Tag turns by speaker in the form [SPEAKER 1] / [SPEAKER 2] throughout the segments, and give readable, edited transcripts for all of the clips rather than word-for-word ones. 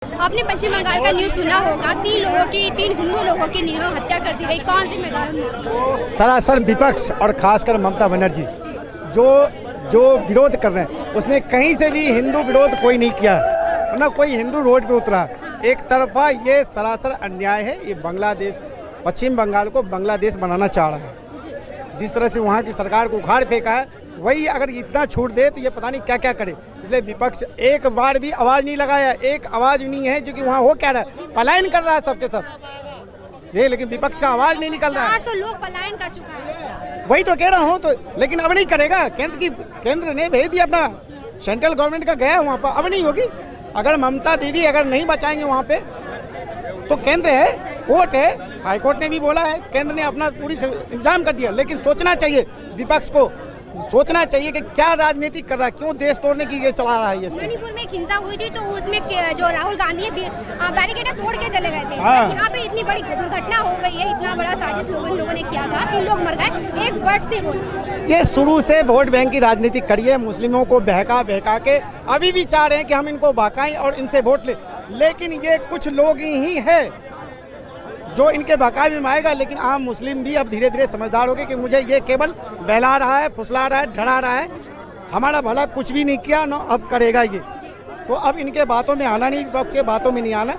[SPEAKER 1] आपने पश्चिम बंगाल का न्यूज़ सुना होगा, तीन हिंदू लोगों की निर्मम हत्या कर दी गई। कौन जिम्मेदार?
[SPEAKER 2] सरासर विपक्ष और खासकर ममता बनर्जी जो विरोध कर रहे हैं, उसमें कहीं से भी हिंदू विरोध कोई नहीं किया, ना कोई हिंदू रोड पे उतरा। एक तरफा ये सरासर अन्याय है। ये बांग्लादेश, पश्चिम बंगाल को बांग्लादेश बनाना चाह रहा है। जिस तरह से वहाँ की सरकार को उखाड़ फेंका है, वही अगर इतना छूट दे तो ये पता नहीं क्या क्या करे। इसलिए विपक्ष एक बार भी आवाज़ नहीं लगाया, एक आवाज़ नहीं है, जो कि वहाँ हो क्या रहा है, पलायन कर रहा है सबके सब ये, लेकिन विपक्ष का आवाज़ नहीं निकल रहा है।
[SPEAKER 1] 400 लोग पलायन कर चुका है।
[SPEAKER 2] वही तो कह रहा हूँ, तो लेकिन अब नहीं करेगा। केंद्र ने भेज दिया अपना, सेंट्रल गवर्नमेंट का गया वहाँ पर, अब नहीं होगी। अगर ममता दीदी अगर नहीं बचाएंगे वहाँ पे, तो केंद्र है, कोर्ट है, हाई कोर्ट ने भी बोला है, केंद्र ने अपना पूरी इंतजाम कर दिया। लेकिन सोचना चाहिए, विपक्ष को सोचना चाहिए कि क्या राजनीति कर रहा है, क्यों देश तोड़ने की ये चला रहा है। ये
[SPEAKER 1] मणिपुर में हिंसा हुई थी, तो उसमें जो राहुल गांधी बैरिकेड तोड़ के चले गए थे।
[SPEAKER 2] हाँ।
[SPEAKER 1] यहाँ पे इतनी बड़ी दुर्घटना हो गई है, इतना बड़ा साजिश लोगों ने किया था, 3 लोग मर गए, एक वर्ष से बोला।
[SPEAKER 2] ये शुरू से वोट बैंक की राजनीति करिए, मुस्लिमों को बहका के अभी भी चाह रहे हैं कि हम इनको बहकाएं और इनसे वोट ले। लेकिन ये कुछ लोग ही है जो इनके बहकावे में आएगा। लेकिन आम मुस्लिम भी अब धीरे धीरे समझदार हो गए कि मुझे ये केवल बहला रहा है, फुसला रहा है, डरा रहा है, हमारा भला कुछ भी नहीं किया, न अब करेगा ये। तो अब इनके बातों में आना नहीं, विपक्ष के बातों में नहीं आना।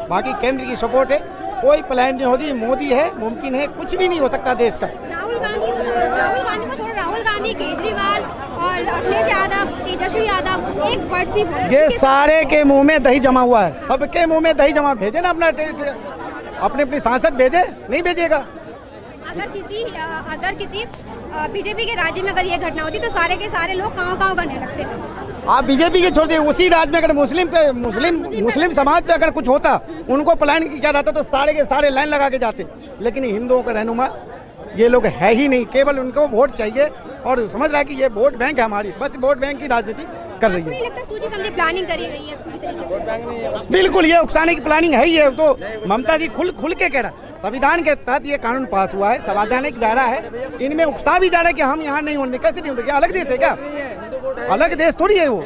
[SPEAKER 2] बाकी केंद्र की सपोर्ट है, कोई प्लान नहीं होगी, मोदी है, मुमकिन है, कुछ भी नहीं हो सकता देश का।
[SPEAKER 1] राहुल गांधी को छोड़, राहुल गांधी, केजरीवाल और अखिलेश यादव, तेजस्वी यादव एक वर्ष से
[SPEAKER 2] ये सारे के मुंह में दही जमा हुआ है, सबके मुंह में दही जमा। भेजे ना अपने सांसद, भेजे नहीं भेजेगा।
[SPEAKER 1] अगर किसी बीजेपी के राज्य में अगर ये घटना होती तो सारे के सारे लोग काँव करने लगते।
[SPEAKER 2] आप बीजेपी के छोड़ दिए, उसी राज्य में अगर मुस्लिम समाज पे अगर कुछ होता, उनको प्लान किया जाता, तो सारे के सारे लाइन लगा के जाते। लेकिन हिंदुओं का रहनुमा ये लोग है ही नहीं, केवल उनको वोट चाहिए और समझ रहा है कि ये वोट बैंक है हमारी, बस वोट बैंक की राजनीति कर रही है।
[SPEAKER 1] लगता है सोची समझी प्लानिंग करी गई है पूरी तरीके से।
[SPEAKER 2] बिल्कुल, ये उकसाने की प्लानिंग है ही है। तो ममता जी खुल के कह रहा, संविधान के तहत ये कानून पास हुआ है, संवैधानिक दायरा है, इनमें उकसा भी जा रहा है कि हम यहाँ नहीं होने। कैसे नहीं होते? क्या अलग देश है क्या? अलग देश थोड़ी है वो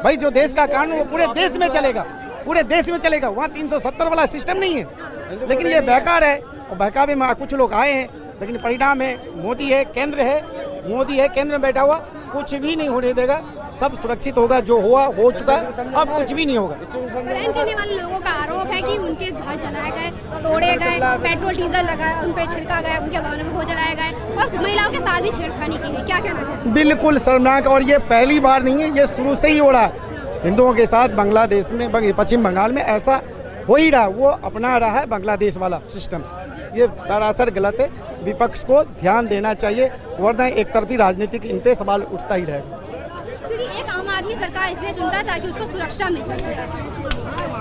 [SPEAKER 2] भाई। जो देश का कानून वो पूरे देश में चलेगा, पूरे देश में चलेगा। वहाँ 370 वाला सिस्टम नहीं है। लेकिन ये बेकार है और बहकावे में कुछ लोग आए हैं। लेकिन परिणाम है, मोदी है, केंद्र है, मोदी है, केंद्र में बैठा हुआ, कुछ भी नहीं होने देगा। सब सुरक्षित होगा, जो हुआ हो चुका है, अब कुछ भी नहीं होगा।
[SPEAKER 1] प्लान करने वाले लोगों का आरोप है कि उनके घर जलाए गए, तोड़े गए, पेट्रोल डीजल लगा उन पर छिड़का गया, उनके वाहनों में वो जलाए गए और महिलाओं के साथ भी छेड़खानी की गई। क्या कहना चाहिए?
[SPEAKER 2] बिल्कुल शर्मनाक, और ये पहली बार नहीं है, ये शुरू से ही हो रहा है हिंदुओं के साथ। बांग्लादेश में, पश्चिम बंगाल में ऐसा हो ही रहा, वो अपना रहा है बांग्लादेश वाला सिस्टम। ये सरासर गलत है, विपक्ष को ध्यान देना चाहिए, वरना एक तरफी राजनीति इन पे सवाल उठता ही रहेगा।
[SPEAKER 1] क्योंकि एक आम आदमी सरकार इसलिए चुनता ताकि उसको सुरक्षा मिल जाए,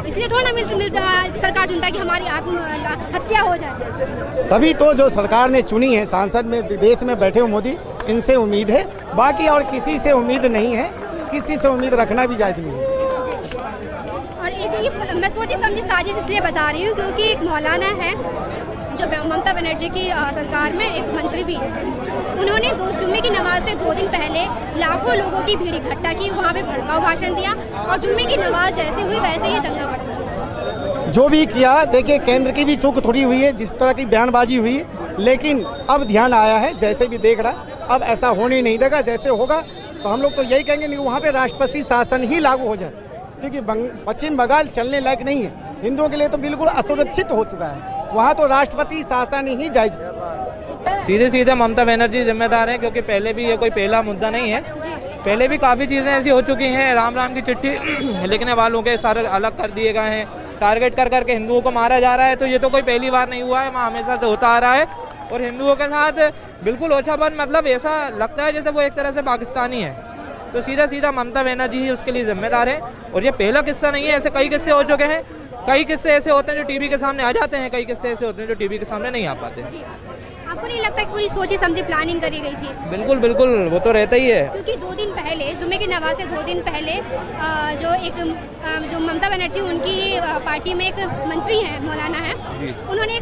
[SPEAKER 1] इसलिए थोड़ा सरकार चुनता कि हमारी आत्महत्या हो जाए।
[SPEAKER 2] तभी तो जो सरकार ने चुनी है, सांसद में देश में बैठे हुए मोदी, इनसे उम्मीद है, बाकी और किसी से उम्मीद नहीं है। किसी से उम्मीद रखना भी जायज नहीं है।
[SPEAKER 1] और एक मैं सोची समझी साजिश इसलिए बता रही हूँ क्योंकि एक मौलाना है जो ममता बनर्जी की सरकार में एक मंत्री भी है। उन्होंने जुम्मे की नमाज से 2 दिन पहले लाखों लोगों की भीड़ इकट्ठा की, वहाँ पे भड़काऊ भाषण दिया और जुम्मे की नमाज जैसे हुई वैसे ही दंगा बढ़ा।
[SPEAKER 2] जो भी किया, देखिए केंद्र की भी चूक थोड़ी हुई है, जिस तरह की बयानबाजी हुई, लेकिन अब ध्यान आया है, जैसे भी देख रहा, अब ऐसा होने नहीं देगा। जैसे होगा तो हम लोग तो यही कहेंगे नहीं, वहाँ पे राष्ट्रपति शासन ही लागू हो जाए, क्योंकि पश्चिम बंगाल चलने लायक नहीं है। हिंदुओं के लिए तो बिल्कुल असुरक्षित हो चुका है, वहाँ तो राष्ट्रपति शासन ही जायज।
[SPEAKER 3] सीधे ममता बनर्जी जिम्मेदार हैं, क्योंकि पहले भी ये कोई पहला मुद्दा नहीं है। पहले भी काफ़ी चीज़ें ऐसी हो चुकी हैं, राम की चिट्ठी लिखने वालों के सारे अलग कर दिए गए हैं, टारगेट कर करके हिंदुओं को मारा जा रहा है। तो ये तो कोई पहली बार नहीं हुआ है, वहाँ हमेशा से होता आ रहा है। और हिंदुओं के साथ बिल्कुल ओछापन, मतलब ऐसा लगता है जैसे वो एक तरह से पाकिस्तानी है। तो सीधा ममता बनर्जी ही उसके लिए जिम्मेदार है। और ये पहला किस्सा नहीं है, ऐसे कई किस्से हो चुके हैं। कई किस्से ऐसे होते हैं जो टीवी के सामने आ जाते हैं, कई किस्से ऐसे होते हैं जो टीवी के सामने नहीं आ पाते।
[SPEAKER 1] आपको नहीं लगता कि पूरी सोची समझी प्लानिंग करी गई थी?
[SPEAKER 3] बिल्कुल बिल्कुल, वो तो रहता ही है।
[SPEAKER 1] क्योंकि 2 दिन पहले, जुम्मे की नमाज से 2 दिन पहले जो ममता बनर्जी उनकी पार्टी में एक मंत्री हैं, मौलाना हैं, उन्होंने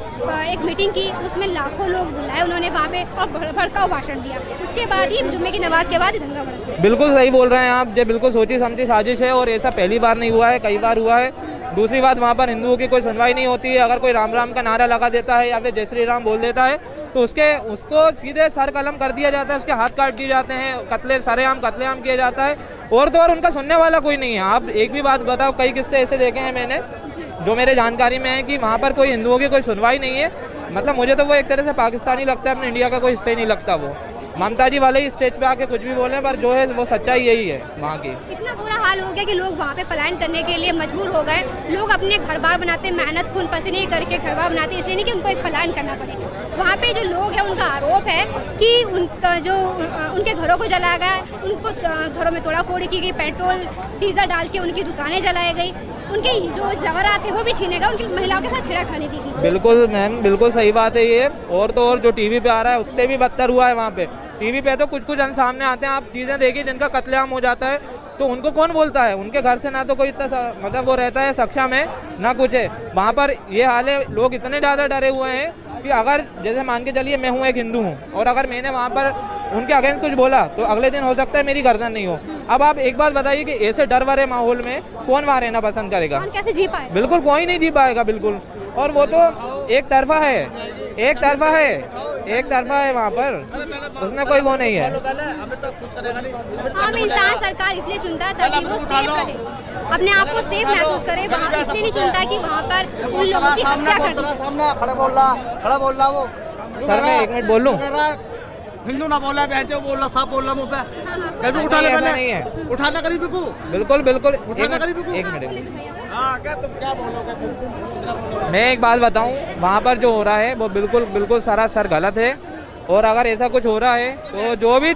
[SPEAKER 1] एक मीटिंग की, उसमें लाखों लोग बुलाए उन्होंने वहाँ पे और भड़काऊ भाषण दिया। उसके बाद ही जुम्मे की नमाज के बाद ही दंगा भड़का।
[SPEAKER 3] बिल्कुल सही बोल रहे हैं आप, ये बिल्कुल सोची समझी साजिश है और ऐसा पहली बार नहीं हुआ है, कई बार हुआ है। दूसरी बात, वहाँ पर हिंदुओं की कोई सुनवाई नहीं होती है। अगर कोई राम राम का नारा लगा देता है या फिर जय श्री राम बोल देता है तो उसको सीधे सर कलम कर दिया जाता है, उसके हाथ काट दिए जाते हैं, सरेआम कत्लेआम किया जाता है। और तो और उनका सुनने वाला कोई नहीं है। आप एक भी बात बताओ, कई किस्से ऐसे देखे हैं मैंने जो मेरे जानकारी में है कि वहाँ पर कोई हिंदुओं की कोई सुनवाई नहीं है। मतलब मुझे तो वो एक तरह से पाकिस्तानी लगता है, अपने इंडिया का कोई हिस्सा ही नहीं लगता वो। ममता जी वाले ही स्टेज पे आके कुछ भी बोले, पर जो है वो सच्चाई यही है वहाँ की।
[SPEAKER 1] इतना बुरा हाल हो गया कि लोग वहाँ पे पलायन करने के लिए मजबूर हो गए। लोग अपने घर बार बनाते, मेहनत खून पसीने करके घर बार बनाते, इसलिए नहीं कि उनको एक पलायन करना पड़े। वहाँ पे जो लोग हैं उनका आरोप है कि उनके घरों को जलाया गया, उनको घरों में तोड़ाफोड़ी की गई, पेट्रोल डीजल डाल के उनकी दुकानें जलाई गई, उनके जो जवाहरात थे वो भी छीने गए, उनकी महिलाओं के साथ छेड़खानी भी की।
[SPEAKER 3] बिल्कुल मैम, बिल्कुल सही बात है ये। और तो और जो टीवी पे आ रहा है उससे भी बदतर हुआ है। वहाँ पे टीवी पे तो कुछ कुछ सामने आते हैं, आप चीज़ें देखिए जिनका कत्लेआम हो जाता है, तो उनको कौन बोलता है? उनके घर से ना तो कोई इतना मतलब वो रहता है सक्षम है, ना कुछ है। वहाँ पर ये हाल है, लोग इतने ज़्यादा डरे हुए हैं कि अगर जैसे मान के चलिए मैं हूँ एक हिंदू हूँ और अगर मैंने वहाँ पर उनके अगेंस्ट कुछ बोला तो अगले दिन हो सकता है मेरी गर्दन नहीं हो। अब आप एक बात बताइए कि ऐसे डर भरे माहौल में कौन वहाँ रहना पसंद करेगा?
[SPEAKER 1] कौन कैसे जी पाए?
[SPEAKER 3] बिल्कुल कोई नहीं जी पाएगा, बिल्कुल। और वो तो एक तरफा है, एक तरफा है, एक तरफा है वहाँ पर, उसमें कोई वो नहीं है।
[SPEAKER 1] आम इंसान सरकार इसलिए चुनता है ताकि वो सेफ रहे, अपने आप को सेफ महसूस करे। वहाँ इसलिए नहीं चुनता कि वहाँ पर उन लोगों की हत्या कर दी।
[SPEAKER 2] सामने खड़ा बोल रहा वो।
[SPEAKER 3] सर मैं 1 मिनट बोल लूँ?
[SPEAKER 2] हिंदू ना बोला, बहचे बोल रहा, सब बोल रहा मुँह पे। कभी उठा ले,
[SPEAKER 3] ऐसा नहीं है,
[SPEAKER 2] उठाना करीब को।
[SPEAKER 3] बिल्कुल बिल्कुल। एक मिनट
[SPEAKER 2] क्या बोलोगे?
[SPEAKER 3] मैं एक बात बताऊं, वहाँ पर जो हो रहा है वो बिल्कुल बिल्कुल सरासर गलत है। और अगर ऐसा कुछ हो रहा है तो जो भी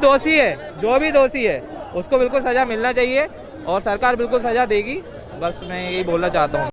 [SPEAKER 3] दोषी है उसको बिल्कुल सज़ा मिलना चाहिए और सरकार बिल्कुल सज़ा देगी। बस मैं यही बोलना चाहता हूँ।